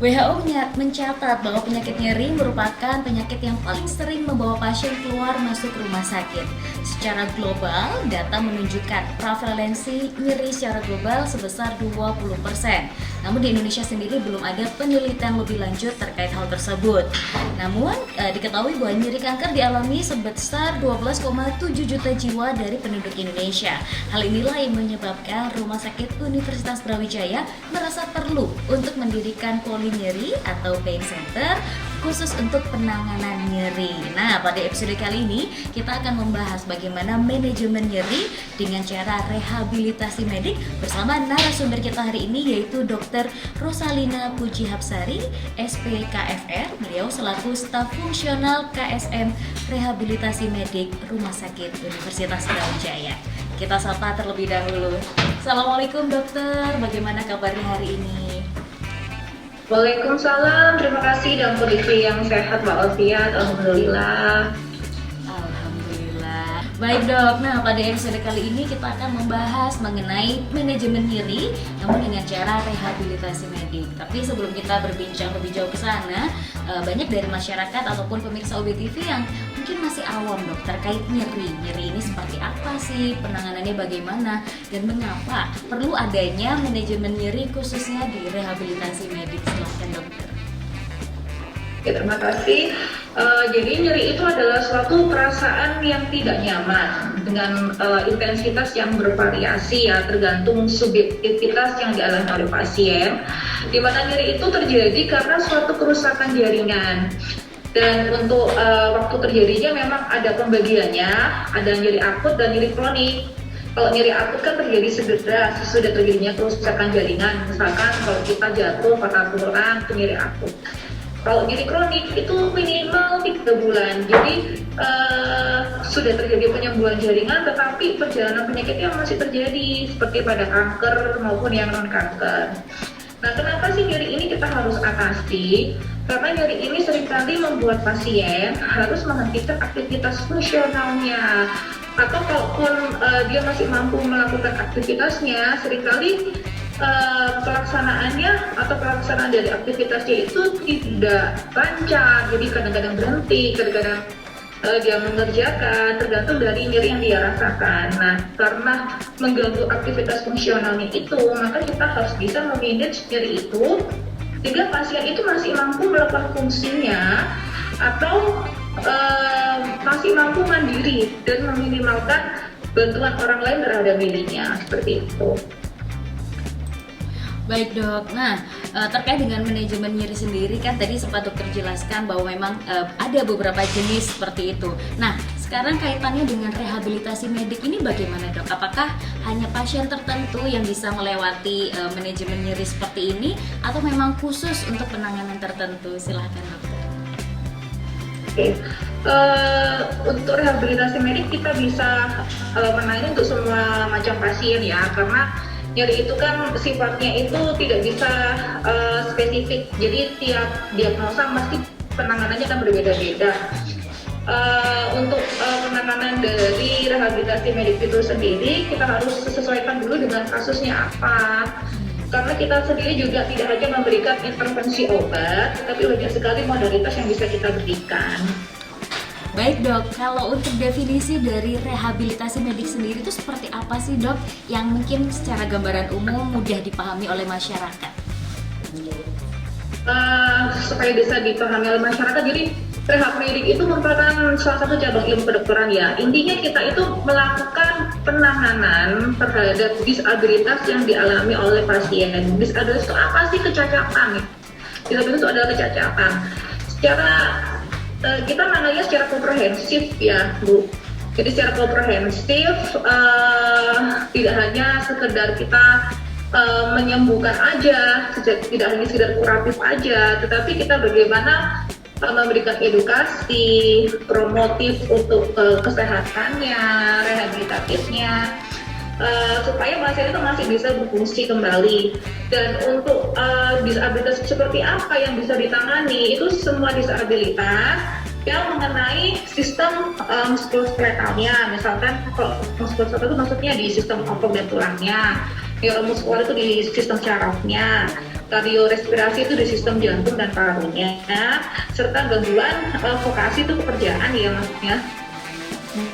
WHO mencatat bahwa penyakit nyeri merupakan penyakit yang paling sering membawa pasien keluar masuk rumah sakit. Secara global, data menunjukkan prevalensi nyeri secara global sebesar 20%. Namun di Indonesia sendiri belum ada penelitian lebih lanjut terkait hal tersebut. Namun diketahui bahwa nyeri kanker dialami sebesar 12,7 juta jiwa dari penduduk Indonesia. Hal inilah yang menyebabkan Rumah Sakit Universitas Brawijaya merasa perlu untuk mendirikan poli nyeri atau pain center khusus untuk penanganan nyeri. Nah, pada episode kali ini kita akan membahas bagaimana manajemen nyeri dengan cara rehabilitasi medik bersama narasumber kita hari ini, yaitu Dr. Rosalina Puji Hapsari, SPKFR. Beliau selaku staf fungsional KSM Rehabilitasi Medik Rumah Sakit Universitas Brawijaya. Kita sapa terlebih dahulu. Assalamualaikum dokter, bagaimana kabarnya hari ini? Waalaikumsalam, terima kasih dalam kondisi yang sehat walafiat, alhamdulillah. Alhamdulillah. Baik dok, nah pada episode kali ini kita akan membahas mengenai manajemen nyeri namun dengan cara rehabilitasi medik. Tapi sebelum kita berbincang lebih jauh ke sana, banyak dari masyarakat ataupun pemirsa UBTV yang mungkin masih awam dok terkait nyeri. Nyeri ini seperti apa sih, penanganannya bagaimana, dan mengapa perlu adanya manajemen nyeri khususnya di rehabilitasi medik. Silahkan dokter. Ya, terima kasih. Jadi nyeri itu adalah suatu perasaan yang tidak nyaman dengan intensitas yang bervariasi ya, tergantung subjektivitas yang dialami oleh pasien. Di mana nyeri itu terjadi karena suatu kerusakan jaringan. Dan untuk waktu terjadinya memang ada pembagiannya, ada nyeri akut dan nyeri kronik. Kalau nyeri akut kan terjadi segera sesudah terjadinya kerusakan jaringan. Misalkan kalau kita jatuh, patah tulang, itu nyeri akut. Kalau nyeri kronik itu minimal 3 bulan. Jadi sudah terjadi penyembuhan jaringan, tetapi perjalanan penyakitnya masih terjadi seperti pada kanker maupun yang non kanker. Nah, kenapa sih nyeri ini kita harus atasi? Karena nyeri ini seringkali membuat pasien harus menghentikan aktivitas fungsionalnya. Atau kalaupun dia masih mampu melakukan aktivitasnya, seringkali pelaksanaannya atau pelaksanaan dari aktivitasnya itu tidak lancar. Jadi kadang-kadang berhenti, kadang-kadang dia mengerjakan, tergantung dari nyeri yang dia rasakan. Nah, karena mengganggu aktivitas fungsionalnya itu, maka kita harus bisa memanage nyeri itu sehingga pasien itu masih mampu melakukan fungsinya atau masih mampu mandiri dan meminimalkan bantuan orang lain terhadap dirinya, seperti itu. Baik dok, nah terkait dengan manajemen nyeri sendiri kan tadi sempat dokter jelaskan bahwa memang ada beberapa jenis seperti itu. Nah sekarang kaitannya dengan rehabilitasi medik ini bagaimana dok? Apakah hanya pasien tertentu yang bisa melewati manajemen nyeri seperti ini atau memang khusus untuk penanganan tertentu? Silahkan dokter. Oke. Untuk rehabilitasi medik kita bisa menangani untuk semua macam pasien ya, karena nyeri itu kan sifatnya itu tidak bisa spesifik, jadi tiap diagnosa pasti penanganannya kan berbeda-beda. Untuk penanganan dari rehabilitasi medik itu sendiri kita harus sesuaikan dulu dengan kasusnya apa, karena kita sendiri juga tidak hanya memberikan intervensi obat, tapi banyak sekali modalitas yang bisa kita berikan. Baik dok, kalau untuk definisi dari rehabilitasi medik sendiri itu seperti apa sih dok? Yang mungkin secara gambaran umum mudah dipahami oleh masyarakat. Supaya bisa dipahami oleh masyarakat, jadi rehab medik itu merupakan salah satu cabang ilmu kedokteran ya. Intinya kita itu melakukan penanganan terhadap disabilitas yang dialami oleh pasien. Disabilitas itu apa sih? Kecacatan. Disabilitas itu adalah kecacatan. Kita mengenalnya secara komprehensif ya Bu. Jadi secara komprehensif tidak hanya sekedar kita menyembuhkan aja, tidak hanya sekedar kuratif aja, tetapi kita bagaimana memberikan edukasi, promotif untuk kesehatannya, rehabilitatifnya, supaya pasien itu masih bisa berfungsi kembali. Dan untuk disabilitas seperti apa yang bisa ditangani, itu semua disabilitas yang mengenai sistem muskuloskeletalnya. Misalkan kalau muskuloskeletal itu maksudnya di sistem otot dan tulangnya, neuromuskular itu di sistem syarafnya, kardiorespirasi itu di sistem jantung dan parunya, serta gangguan vokasi itu pekerjaan ya maksudnya,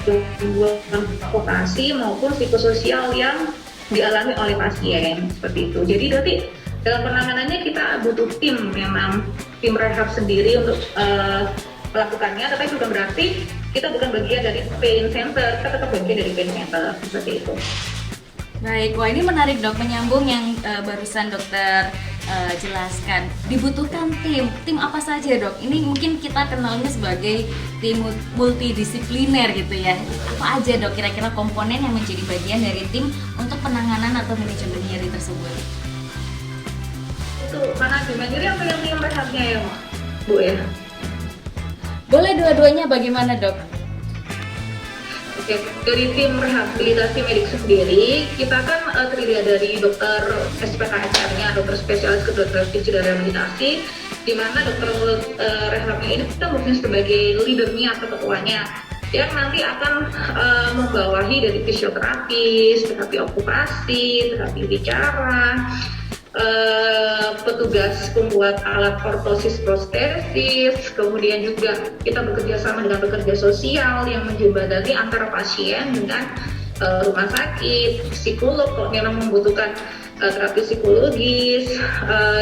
gangguan vokasi maupun psikososial yang dialami oleh pasien seperti itu. Jadi berarti dalam penanganannya kita butuh tim, memang tim rehab sendiri untuk melakukannya, tapi bukan berarti kita bukan bagian dari pain center, kita tetap bagian dari pain center seperti itu. Baik, wah ini menarik dok, menyambung yang barusan dokter jelaskan. Dibutuhkan tim apa saja dok? Ini mungkin kita kenalnya sebagai tim multidisipliner gitu ya. Apa aja dok kira-kira komponen yang menjadi bagian dari tim untuk penanganan atau manajemen nyeri tersebut? Itu manajemen nyeri atau yang tim rehabnya ya Bu ya? Boleh dua-duanya, bagaimana dok? Oke, dari tim rehabilitasi medik sendiri, kita kan terdiri dari dokter SPKSR-nya, dokter spesialis kedokteran fisik dan rehabilitasi, di mana dokter rehabnya ini kita mungkin sebagai leadernya atau ketuanya, yang nanti akan membawahi dari fisioterapis, terapi okupasi, terapi bicara, petugas pembuat alat ortosis prostesis, kemudian juga kita bekerja sama dengan pekerja sosial yang menjembatani antara pasien dengan rumah sakit, psikolog kalau memang membutuhkan terapi psikologis,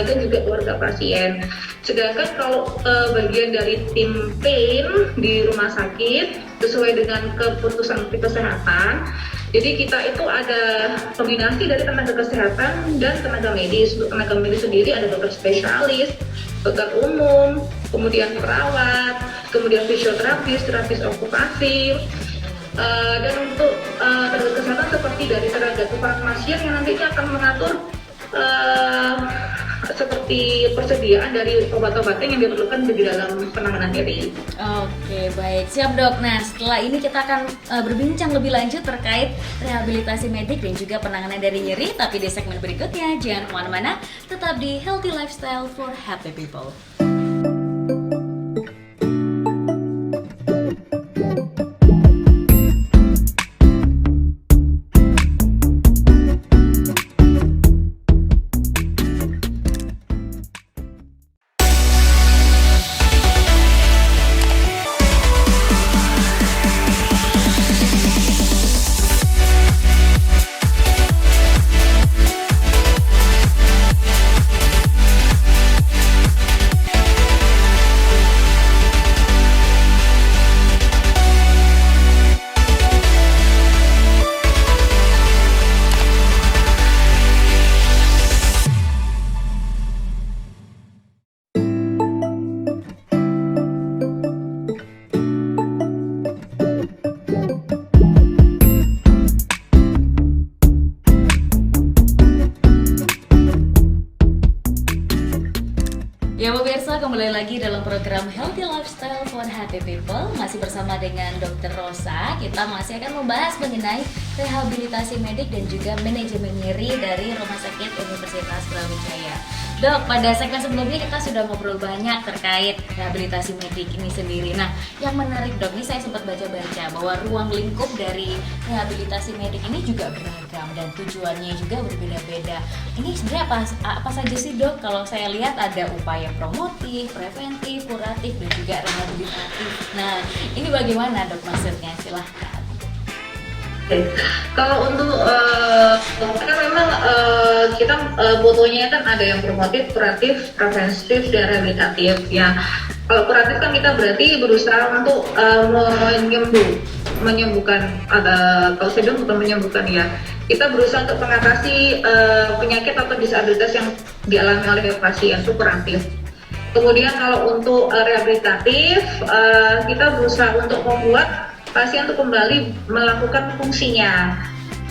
dan juga keluarga pasien. Sedangkan kalau bagian dari tim pain di rumah sakit sesuai dengan keputusan kesehatan, jadi kita itu ada kombinasi dari tenaga kesehatan dan tenaga medis. Untuk tenaga medis sendiri ada dokter spesialis, dokter umum, kemudian perawat, kemudian fisioterapis, terapis okupasi, dan untuk tenaga kesehatan seperti dari tenaga kefarmasian yang nantinya akan mengatur seperti persediaan dari obat-obatan yang diperlukan di dalam penanganan nyeri. Oke, baik, siap dok. Nah, setelah ini kita akan berbincang lebih lanjut terkait rehabilitasi medik dan juga penanganan dari nyeri. Tapi di segmen berikutnya, jangan kemana-mana, tetap di Healthy Lifestyle for Happy People. Ya pemirsa, kembali lagi dalam program Healthy Lifestyle for Happy People. Masih bersama dengan Dr. Rosa. Kita masih akan membahas mengenai rehabilitasi medik dan juga manajemen nyeri dari Rumah Sakit Universitas Brawijaya. Dok, pada segmen sebelumnya kita sudah ngobrol banyak terkait rehabilitasi medik ini sendiri. Nah, yang menarik dok, ini saya sempat baca-baca bahwa ruang lingkup dari rehabilitasi medik ini juga beragam dan tujuannya juga berbeda-beda. Ini sebenarnya apa saja sih dok? Kalau saya lihat ada upaya promotif, preventif, kuratif, dan juga rehabilitatif. Nah, ini bagaimana dok maksudnya? Silahkan. Kalau untuk karena memang kita butuhnya kan ada yang promotif, kuratif, preventif, dan rehabilitatif ya. Kalau kuratif kan kita berarti berusaha untuk menyembuhkan, kalau saya bilang bukan menyembuhkan ya. Kita berusaha untuk mengatasi penyakit atau disabilitas yang dialami oleh pasien, itu kuratif. Kemudian kalau untuk rehabilitatif, kita berusaha untuk membuat pasien untuk kembali melakukan fungsinya.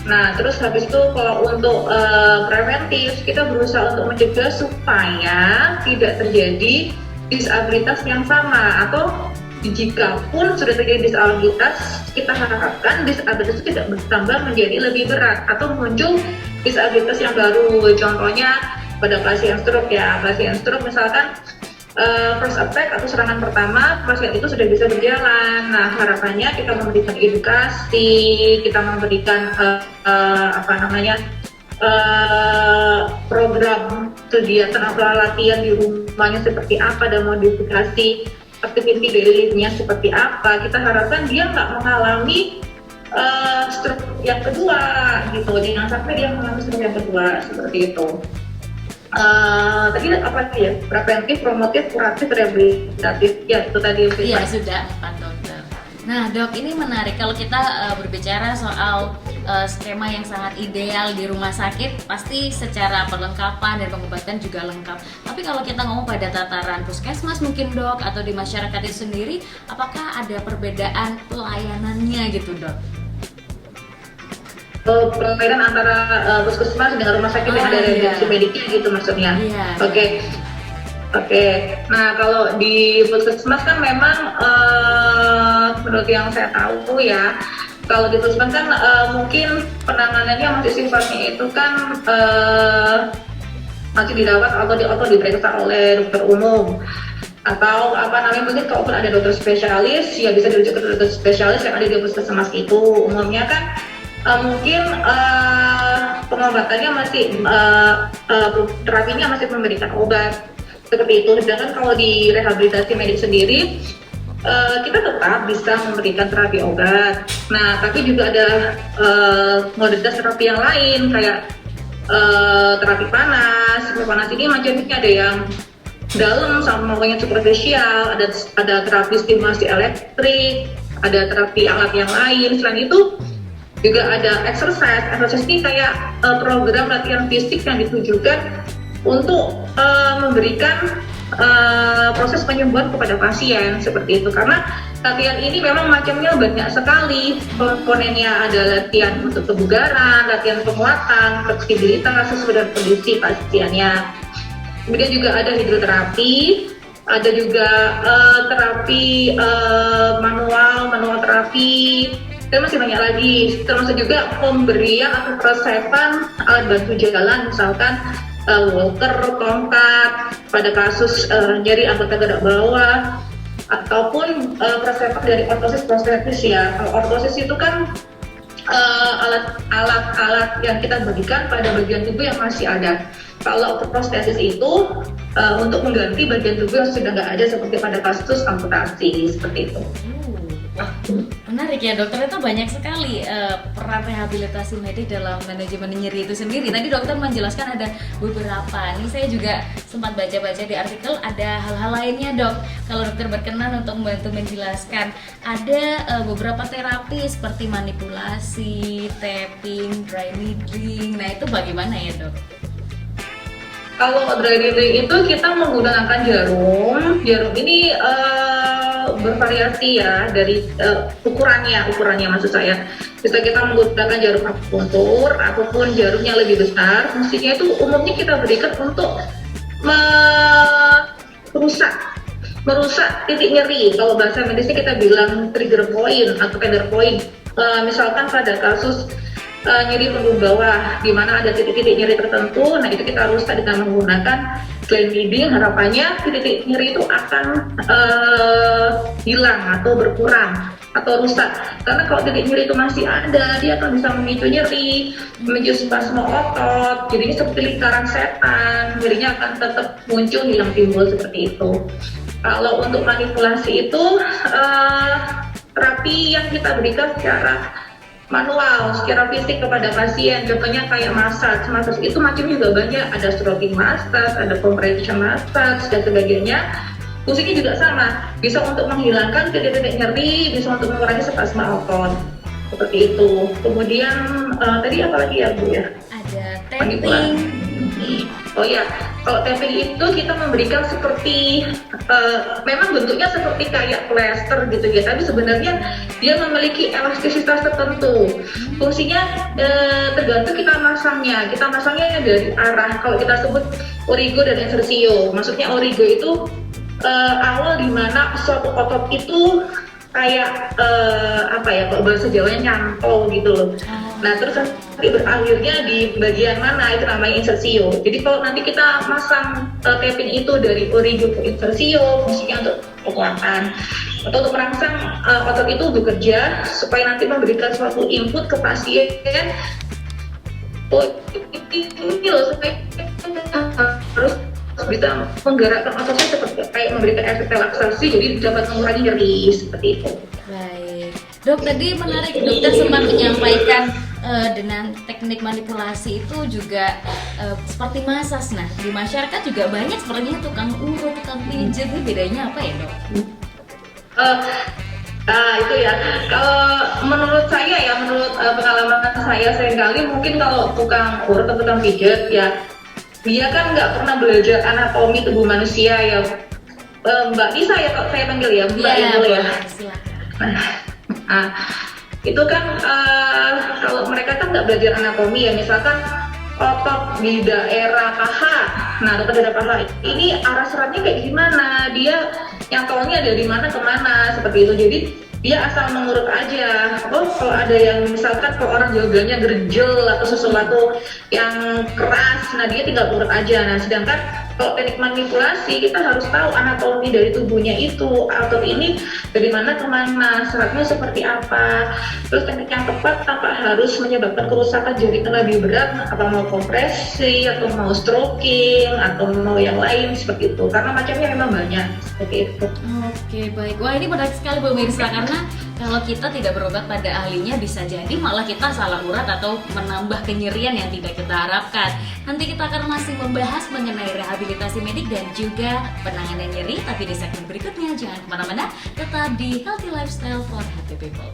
Nah, terus habis itu kalau untuk preventif, kita berusaha untuk mencegah supaya tidak terjadi disabilitas yang sama, atau jika pun sudah terjadi disabilitas, kita harapkan disabilitas itu tidak bertambah menjadi lebih berat atau muncul disabilitas yang baru. Contohnya pada pasien stroke ya, pasien stroke misalkan first attack atau serangan pertama pasien itu sudah bisa berjalan. Nah, harapannya kita memberikan edukasi, kita memberikan program kegiatan apa latihan di rumahnya seperti apa dan modifikasi activity daily life-nya seperti apa, kita harapkan dia nggak mengalami stroke yang kedua gitu, jangan sampai dia mengalami stroke yang kedua seperti itu. Tadi apa sih ya, preventif, promotif, kuratif, rehabilitatif, ya itu tadi. Iya sudah Pak Dokter. Nah dok, ini menarik kalau kita berbicara soal skema yang sangat ideal di rumah sakit, pasti secara perlengkapan dan pengobatan juga lengkap. Tapi kalau kita ngomong pada tataran puskesmas mungkin dok, atau di masyarakat itu sendiri, apakah ada perbedaan pelayanannya gitu dok? Perbedaan antara puskesmas dengan rumah sakit yang ada rehabilitasi mediknya gitu maksudnya? Iya. Oke. Nah kalau di puskesmas kan memang menurut yang saya tahu ya, kalau di puskesmas kan mungkin penanganannya masih sifatnya itu kan masih dirawat atau diperiksa oleh dokter umum, atau apa namanya, mungkin kalau ada dokter spesialis ya bisa dirujuk ke dokter spesialis yang ada di puskesmas itu. Umumnya kan mungkin pengobatannya masih terapinya masih memberikan obat seperti itu. Sedangkan kalau di rehabilitasi medik sendiri kita tetap bisa memberikan terapi obat. Nah tapi juga ada modalitas terapi yang lain kayak terapi panas. Panas ini macamnya ada yang dalam sama yang superficial, ada terapi stimulasi elektrik, ada terapi alat yang lain. Selain itu juga ada exercise ini kayak program latihan fisik yang ditujukan untuk memberikan proses penyembuhan kepada pasien seperti itu. Karena latihan ini memang macamnya banyak sekali komponennya, ada latihan untuk kebugaran, latihan penguatan, fleksibilitas sesuai dengan kondisi pasiennya. Kemudian juga ada hidroterapi, ada juga terapi manual terapi, dan masih banyak lagi, termasuk juga pemberian atau peresepan alat bantu jalan, misalkan walker, tongkat pada kasus nyeri anggota gerak bawah, ataupun peresepan dari ortosis prostetis ya. Kalau ortosis itu kan alat-alat yang kita berikan pada bagian tubuh yang masih ada. Kalau prostesis itu untuk mengganti bagian tubuh yang sudah nggak ada, seperti pada kasus amputasi seperti itu. Menarik ya dok, ternyata banyak sekali peran rehabilitasi medik dalam manajemen nyeri itu sendiri. Tadi dokter menjelaskan ada beberapa, nih saya juga sempat baca-baca di artikel ada hal-hal lainnya dok. Kalau dokter berkenan untuk membantu menjelaskan, ada beberapa terapi seperti manipulasi, tapping, dry needling. Nah itu bagaimana ya dok? Kalau dry needling itu kita menggunakan jarum ini bervariasi ya dari ukurannya maksud saya. Bisa kita menggunakan jarum akupuntur ataupun jarumnya lebih besar. Fungsinya itu umumnya kita berikan untuk merusak titik nyeri. Kalau bahasa medisnya kita bilang trigger point atau trigger point. Misalkan pada kasus nyeri punggung bawah, di mana ada titik-titik nyeri tertentu, nah itu kita rusak dengan menggunakan gland needling. Harapannya titik nyeri itu akan hilang atau berkurang atau rusak. Karena kalau titik nyeri itu masih ada, dia akan bisa memicu nyeri, memicu spasme otot, jadinya seperti lingkaran setan, nyerinya akan tetap muncul, hilang timbul seperti itu. Kalau untuk manipulasi itu terapi yang kita berikan secara manual, secara fisik kepada pasien, contohnya kayak massage itu macamnya juga banyak, ada stroking massage, ada compression massage dan sebagainya. Fungsinya juga sama, bisa untuk menghilangkan titik-titik nyeri, bisa untuk mengurangi spasme otot seperti itu. Kemudian tadi apa lagi ya Bu ya? Ada tapping. Oh ya, kalau tapping itu kita memberikan seperti memang bentuknya seperti kayak plester gitu ya, tapi sebenarnya dia memiliki elastisitas tertentu. Fungsinya tergantung kita masangnya dari arah. Kalau kita sebut origo dan insersio, maksudnya origo itu awal dimana suatu otot itu kayak apa ya, kalau bahasa Jawanya nyantol gitu loh. Nah terus nanti berakhirnya di bagian mana, itu namanya insersio. Jadi kalau nanti kita masang tapping itu dari origo ke insersio, fungsinya untuk kekuatan atau untuk merangsang otot itu bekerja supaya nanti memberikan suatu input ke pasien. Oh ini loh, supaya harus bisa menggerakkan ototnya seperti kayak memberikan efek relaksasi, jadi dapat mengurangi nyeri seperti itu. Baik, dok, tadi menarik dokter sempat menyampaikan dengan teknik manipulasi itu juga seperti masas. Nah, di masyarakat juga banyak sepertinya tukang urut, tukang pijat, ini bedanya apa ya dok? Itu ya, kalau menurut saya ya, menurut pengalaman saya seringkali mungkin kalau tukang urut atau tukang pijat ya, dia kan nggak pernah belajar anatomi tubuh manusia ya. Mbak Nisa ya, kalau saya panggil ya, Mbak Iya, Ibu ya. silakan. Nah, itu kan kalau mereka kan nggak belajar anatomi ya, misalkan otot di daerah paha, nah otot daerah paha ini arah seratnya kayak gimana, dia yang tolnya dari mana ke mana seperti itu. Jadi dia asal mengurut aja. Oh, kalau ada yang misalkan kalau orang jaganya gerjel atau sesuatu yang keras, nah dia tinggal urut aja. Nah, sedangkan kalau teknik manipulasi kita harus tahu anatomi dari tubuhnya itu, otot ini dari mana ke mana, seratnya seperti apa. Terus teknik yang tepat tanpa harus menyebabkan kerusakan jaringan lebih berat, apa mau kompresi atau mau stroking atau mau yang lain seperti itu. Karena macamnya memang banyak seperti itu. Oke, baik. Wah, ini menarik sekali pemirsa, karena kalau kita tidak berobat pada ahlinya bisa jadi malah kita salah urat atau menambah kenyerian yang tidak kita harapkan. Nanti kita akan masih membahas mengenai rehabilitasi medik dan juga penanganan nyeri, tapi di segmen berikutnya. Jangan kemana-mana, tetap di Healthy Lifestyle for Happy People.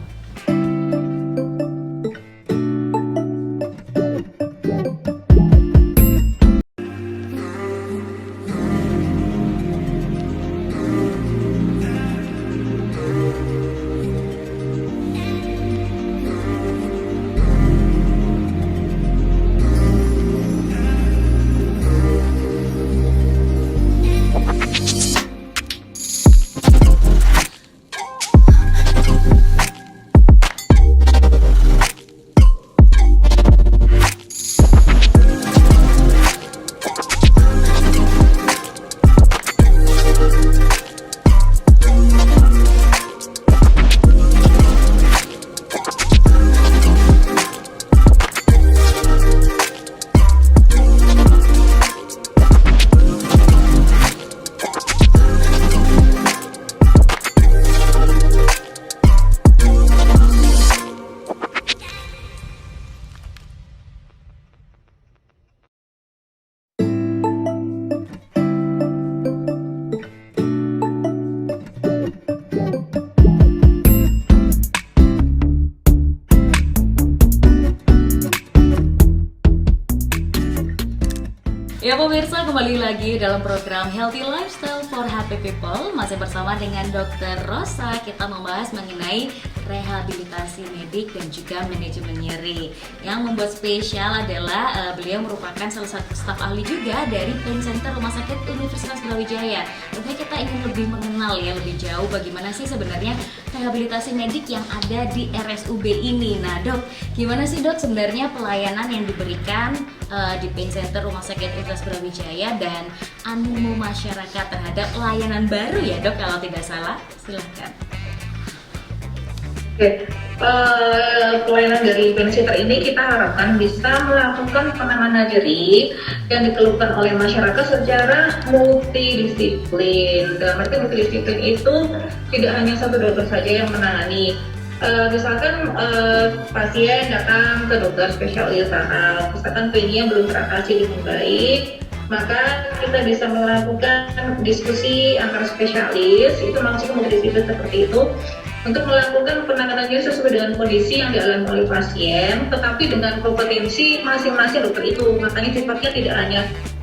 Ya pemirsa, kembali lagi dalam program Healthy Lifestyle for Happy People. Masih bersama dengan Dr. Rosa. Kita membahas mengenai rehabilitasi medik dan juga manajemen nyeri. Yang membuat spesial adalah beliau merupakan salah satu staf ahli juga dari Pain Center Rumah Sakit Universitas Brawijaya. Tentunya kita ingin lebih mengenal ya lebih jauh bagaimana sih sebenarnya rehabilitasi medik yang ada di RSUB ini. Nah dok, gimana sih dok sebenarnya pelayanan yang diberikan di Pain Center Rumah Sakit Universitas Brawijaya dan animo masyarakat terhadap layanan baru ya dok kalau tidak salah? Silahkan. Oke, pelayanan dari Pain Center ini kita harapkan bisa melakukan penanganan nyeri yang dikeluhkan oleh masyarakat secara multidisiplin. Dalam arti multidisiplin itu tidak hanya satu dokter saja yang menangani. Misalkan pasien datang ke dokter spesialis saraf, misalkan painnya belum teratasi dengan baik, maka kita bisa melakukan diskusi antar spesialis, itu maksudnya multidisiplin seperti itu, untuk melakukan penanganannya sesuai dengan kondisi yang dialami oleh pasien, tetapi dengan kompetensi masing-masing dokter itu. Makanya sifatnya tidak hanya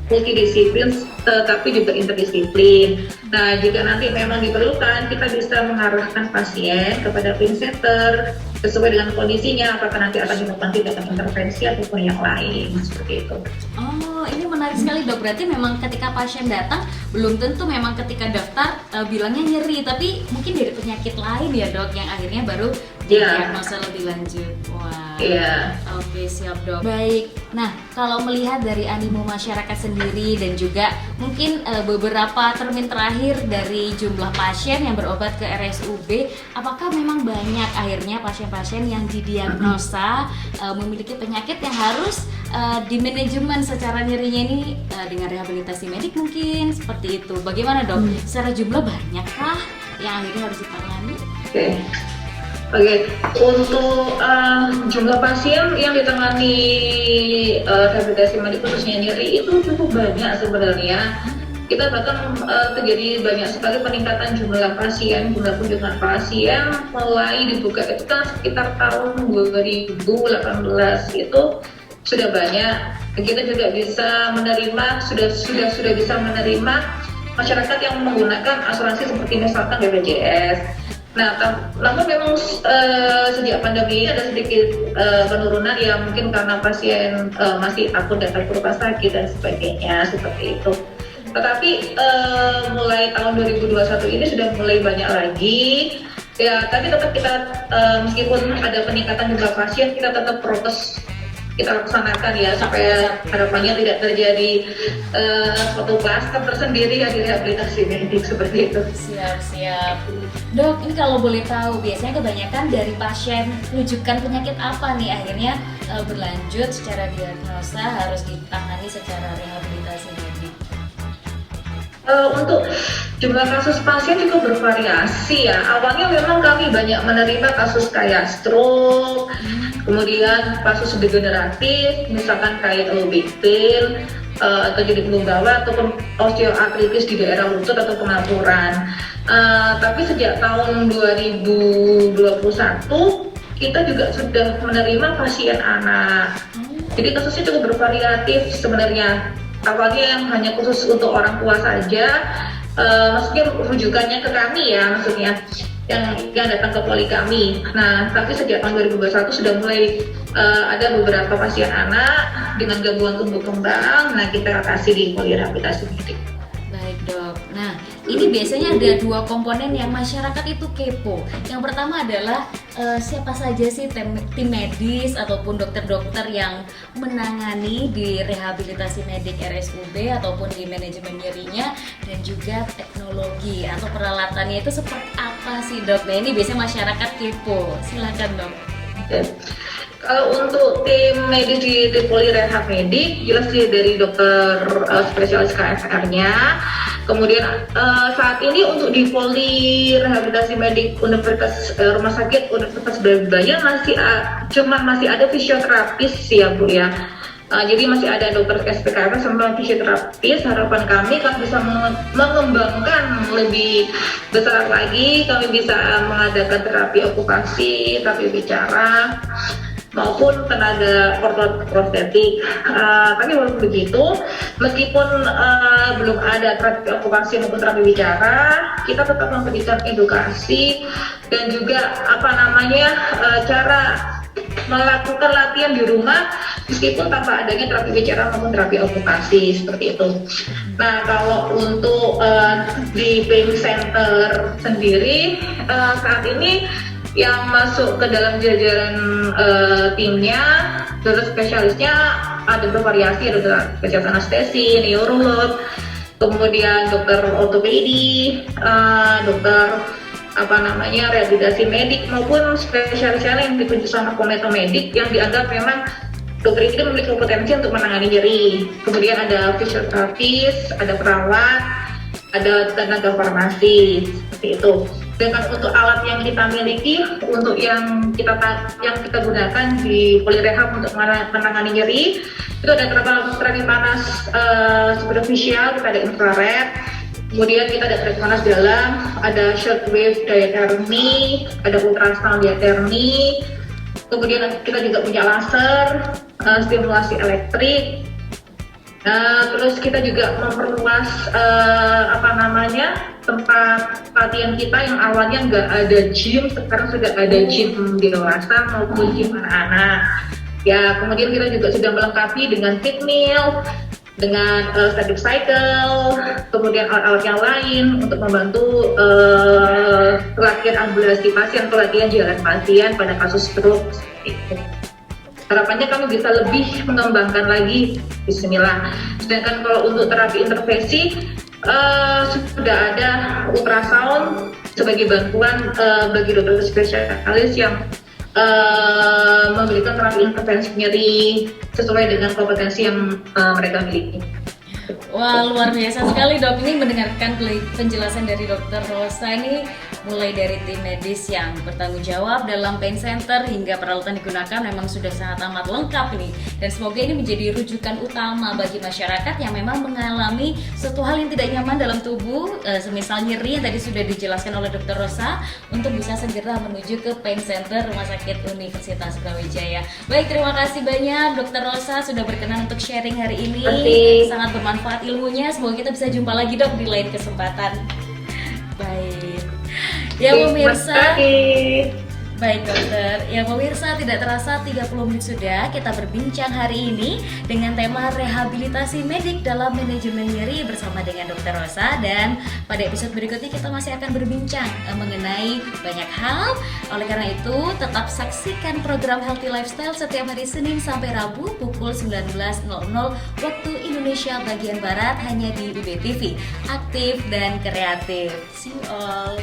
multidisiplin, tetapi juga interdisiplin. Nah, jika nanti memang diperlukan, kita bisa mengarahkan pasien kepada Pain Center sesuai dengan kondisinya, apakah nanti akan dilakukan tindakan intervensi ataupun yang lain, seperti itu. Oh, ini menarik sekali dok. Berarti memang ketika pasien datang, belum tentu memang ketika daftar bilangnya nyeri, tapi mungkin dari penyakit lain ya dok, yang akhirnya baru Ya. diagnosa lebih lanjut. Wah. Iya. Oke, siap dok. Baik. Nah, kalau melihat dari animo masyarakat sendiri dan juga mungkin beberapa termin terakhir dari jumlah pasien yang berobat ke RSUB, apakah memang banyak akhirnya pasien-pasien yang didiagnosa memiliki penyakit yang harus dimanajemen secara nyerinya ini dengan rehabilitasi medik mungkin seperti itu. Bagaimana dok? Secara jumlah banyakkah yang akhirnya harus ditangani? Oke, untuk jumlah pasien yang ditangani rehabilitasi medik khususnya nyeri itu cukup banyak sebenarnya. Kita bahkan terjadi banyak sekali peningkatan jumlah pasien, jumlah kunjungan pasien mulai dibuka itu kan sekitar tahun 2018 itu sudah banyak. Kita juga bisa menerima sudah bisa menerima masyarakat yang menggunakan asuransi seperti misalkan BPJS. Nah, namun memang sejak pandemi ini ada sedikit penurunan ya mungkin karena pasien masih takut datang ke rumah sakit dan sebagainya seperti itu. Tetapi mulai tahun 2021 ini sudah mulai banyak lagi ya, tapi tetap kita meskipun ada peningkatan jumlah pasien kita tetap prokes kita laksanakan ya supaya harapannya tidak terjadi suatu klaster tersendiri ya di rehabilitasi medik seperti itu. Siap. Dok, ini kalau boleh tahu biasanya kebanyakan dari pasien rujukan penyakit apa nih akhirnya berlanjut secara diagnosa harus ditangani secara rehabilitasi medik? Untuk jumlah kasus pasien juga bervariasi ya. Awalnya memang kami banyak menerima kasus kayak stroke, kemudian kasus degeneratif, misalkan kayak big pain, atau jadi punggawa ataupun osteoartritis di daerah lutut atau pengaturan. Tapi sejak tahun 2021 kita juga sudah menerima pasien anak. Jadi kasusnya cukup bervariatif sebenarnya. Awalnya yang hanya khusus untuk orang tua saja, maksudnya rujukannya ke kami ya, maksudnya yang datang ke poli kami. Nah, tapi sejak tahun 2021 sudah mulai ada beberapa pasien anak dengan gangguan tumbuh kembang. Nah, kita kasih di poli rehabilitasi medik. Baik dok. Nah, ini biasanya ada dua komponen yang masyarakat itu kepo. Yang pertama adalah siapa saja sih tim medis ataupun dokter-dokter yang menangani di rehabilitasi medik RSUB ataupun di manajemen nyerinya, dan juga teknologi atau peralatannya itu seperti apa sih dok? Nah, ini biasanya masyarakat kepo. Silakan dok. Kalau untuk tim medis di poli rehab medik, jelas sih dari dokter spesialis KFR-nya. Kemudian saat ini untuk di poli rehabilitasi medik Universitas Rumah Sakit Universitas Brawijaya masih ada fisioterapis ya Bu ya. Jadi masih ada dokter SPKF sama fisioterapis. Harapan kami bisa mengembangkan lebih besar lagi, kami bisa mengadakan terapi okupasi, terapi bicara, maupun tenaga ortod prostetik. Tapi walaupun begitu, meskipun belum ada terapi okupasi maupun terapi bicara, kita tetap memberikan edukasi dan juga cara melakukan latihan di rumah meskipun tanpa adanya terapi bicara maupun terapi okupasi seperti itu. Nah, kalau untuk di pain center sendiri saat ini yang masuk ke dalam jajaran timnya, dokter spesialisnya ada bervariasi, ada dokter spesialis anestesi, neurolog, kemudian dokter ortopedi, dokter rehabilitasi medik, maupun spesialisnya yang ditunjuk sama komite medik yang dianggap memang dokter ini memiliki kompetensi untuk menangani nyeri. Kemudian ada fisioterapis, ada perawat, ada tenaga farmasi seperti itu. Dengan untuk alat yang kita miliki, untuk yang kita gunakan di poli rehab untuk menangani nyeri, itu ada terapi panas superficial, kita ada infrared, kemudian kita ada terapi panas dalam, ada shortwave diathermy, ada ultrasound diathermy, kemudian kita juga punya laser, stimulasi elektrik. Terus kita juga memperluas tempat latihan kita yang awalnya nggak ada gym, sekarang sudah ada gym dewasa maupun gym anak-anak. Ya, kemudian kita juga sudah melengkapi dengan treadmill, dengan static cycle, kemudian alat-alat yang lain untuk membantu pelatihan ambulasi pasien, pelatihan jalan pasien pada kasus stroke. Harapannya kami bisa lebih mengembangkan lagi, bismillah. Sedangkan kalau untuk terapi intervensi, sudah ada ultrasound sebagai bantuan bagi dokter spesialis yang memberikan terapi intervensi nyeri sesuai dengan kompetensi yang mereka miliki. Wah, luar biasa sekali Dok. Ini mendengarkan penjelasan dari Dokter Rosa ini, mulai dari tim medis yang bertanggung jawab dalam pain center hingga peralatan digunakan memang sudah sangat amat lengkap ini. Dan semoga ini menjadi rujukan utama bagi masyarakat yang memang mengalami suatu hal yang tidak nyaman dalam tubuh, semisal nyeri yang tadi sudah dijelaskan oleh Dokter Rosa, untuk bisa segera menuju ke pain center Rumah Sakit Universitas Brawijaya. Baik, terima kasih banyak Dokter Rosa sudah berkenan untuk sharing hari ini. Sangat bermanfaat ilmunya. Semoga kita bisa jumpa lagi Dok di lain kesempatan. Baik. Ya pemirsa. Baik dokter, ya pemirsa, tidak terasa 30 menit sudah kita berbincang hari ini dengan tema rehabilitasi medik dalam manajemen nyeri bersama dengan Dokter Rosa. Dan pada episode berikutnya kita masih akan berbincang mengenai banyak hal. Oleh karena itu tetap saksikan program Healthy Lifestyle setiap hari Senin sampai Rabu pukul 19.00 waktu Indonesia bagian Barat hanya di UB TV. Aktif dan kreatif. See you all.